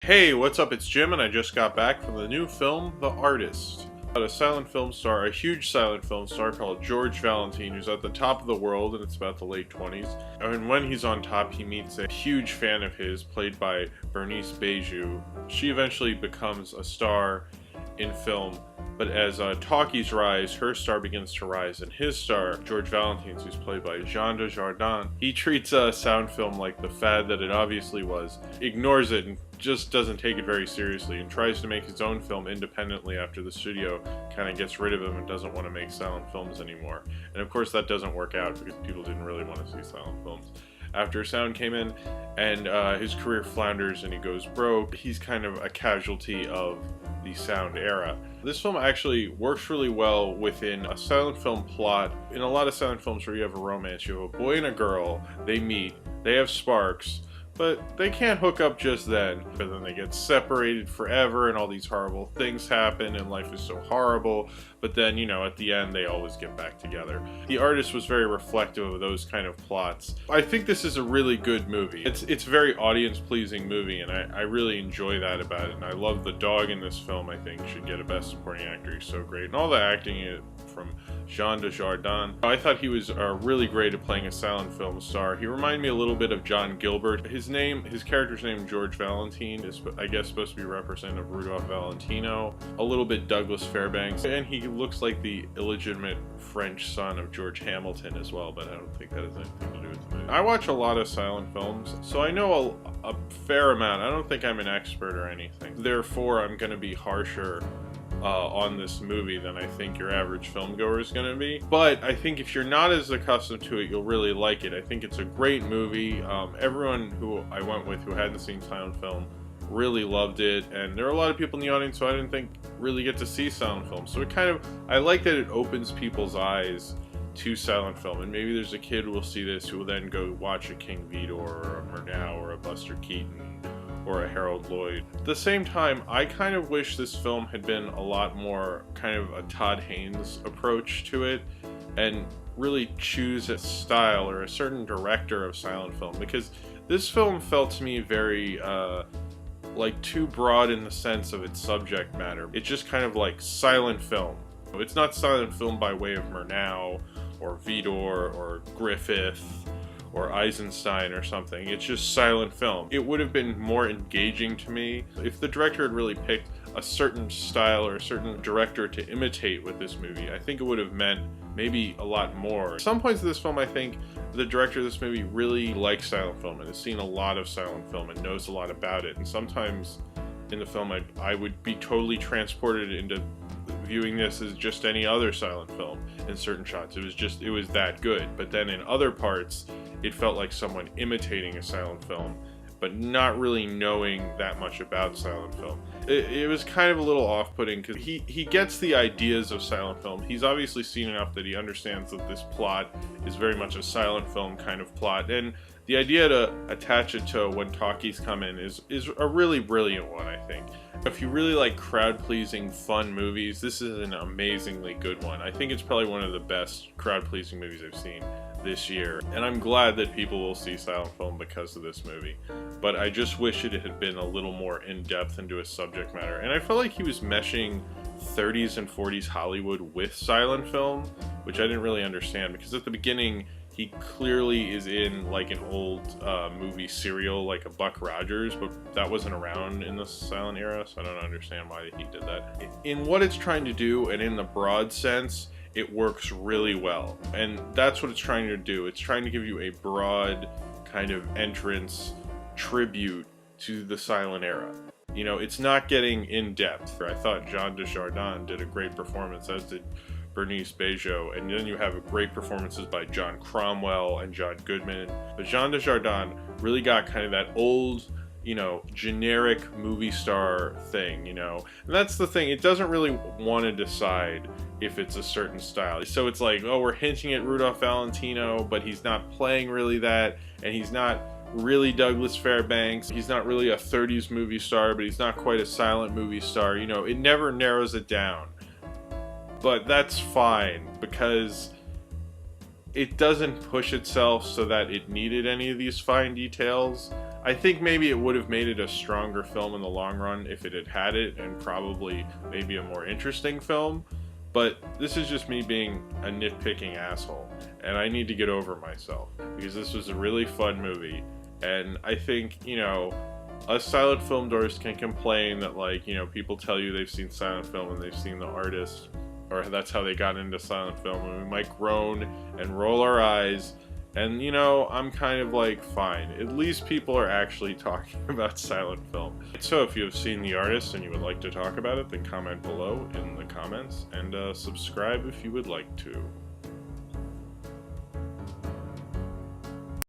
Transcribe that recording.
Hey, what's up? It's Jim, and I just got back from the new film, The Artist. About a silent film star, a huge silent film star called George Valentine, who's at the top of the world, and it's about the late 20s. And when he's on top, he meets a huge fan of his, played by Bernice Beju. She eventually becomes a star in film, but as talkies rise, her star begins to rise, and his star, George Valentine's, who's played by Jean Dujardin, he treats sound film like the fad that it obviously was, ignores it, and just doesn't take it very seriously, and tries to make his own film independently after the studio kind of gets rid of him and doesn't want to make silent films anymore. And of course that doesn't work out because people didn't really want to see silent films. After sound came in and his career flounders and he goes broke, he's kind of a casualty of the sound era. This film actually works really well within a silent film plot. In a lot of silent films where you have a romance, you have a boy and a girl, they meet, they have sparks, but they can't hook up just then. But then they get separated forever and all these horrible things happen and life is so horrible. But then, you know, at the end they always get back together. The Artist was very reflective of those kind of plots. I think this is a really good movie. It's a very audience-pleasing movie, and I really enjoy that about it. And I love the dog in this film. I think should get a Best Supporting Actor. He's so great. And all the acting from Jean Dujardin. I thought he was really great at playing a silent film star. He reminded me a little bit of John Gilbert. His character's name, George Valentine, is I guess supposed to be representative of Rudolph Valentino. A little bit Douglas Fairbanks. And he looks like the illegitimate French son of George Hamilton as well, but I don't think that has anything to do with the movie. I watch a lot of silent films, so I know a fair amount. I don't think I'm an expert or anything. Therefore, I'm going to be harsher on this movie than I think your average filmgoer is going to be. But I think if you're not as accustomed to it, you'll really like it. I think it's a great movie. Everyone who I went with who hadn't seen silent film really loved it, and there are a lot of people in the audience who I didn't think really get to see silent film. So I like that it opens people's eyes to silent film, and maybe there's a kid who will see this who will then go watch a King Vidor or a Murnau or a Buster Keaton or a Harold Lloyd. At the same time, I kind of wish this film had been a lot more kind of a Todd Haynes approach to it and really choose a style or a certain director of silent film, because this film felt to me very like too broad in the sense of its subject matter. It's just kind of like silent film. It's not silent film by way of Murnau or Vidor or Griffith or Eisenstein or something. It's just silent film. It would have been more engaging to me if the director had really picked a certain style or a certain director to imitate with this movie. I think it would have meant maybe a lot more. At some points of this film, I think the director of this movie really likes silent film and has seen a lot of silent film and knows a lot about it. And sometimes in the film, I would be totally transported into viewing this as just any other silent film in certain shots. It was that good. But then in other parts, it felt like someone imitating a silent film, but not really knowing that much about silent film. It was kind of a little off-putting because he gets the ideas of silent film. He's obviously seen enough that he understands that this plot is very much a silent film kind of plot, and the idea to attach it to When Talkies Come In is a really brilliant one, I think. If you really like crowd-pleasing, fun movies, this is an amazingly good one. I think it's probably one of the best crowd-pleasing movies I've seen this year, and I'm glad that people will see silent film because of this movie. But I just wish it had been a little more in-depth into its subject matter. And I felt like he was meshing 30s and 40s Hollywood with silent film, which I didn't really understand, because at the beginning he clearly is in like an old movie serial, like a Buck Rogers, but that wasn't around in the silent era, so I don't understand why he did that. In what it's trying to do, and in the broad sense, it works really well. And that's what it's trying to do. It's trying to give you a broad kind of entrance tribute to the silent era. You know, it's not getting in depth. I thought Jean Dujardin did a great performance, as did Bernice Bejo, and then you have great performances by John Cromwell and John Goodman. But Jean Dujardin really got kind of that old, you know, generic movie star thing, you know. And that's the thing, it doesn't really want to decide if it's a certain style. So it's like, oh, we're hinting at Rudolph Valentino, but he's not playing really that, and he's not really Douglas Fairbanks. He's not really a 30s movie star, but he's not quite a silent movie star. You know, it never narrows it down. But that's fine, because it doesn't push itself so that it needed any of these fine details. I think maybe it would have made it a stronger film in the long run if it had had it, and probably maybe a more interesting film. But this is just me being a nitpicking asshole, and I need to get over myself, because this was a really fun movie, and I think, you know, us silent film dorks can complain that, like, you know, people tell you they've seen silent film and they've seen The Artist, or that's how they got into silent film, and we might groan and roll our eyes, and, you know, I'm kind of like, fine, at least people are actually talking about silent film. So if you have seen The Artist and you would like to talk about it, then comment below in the comments, and subscribe if you would like to.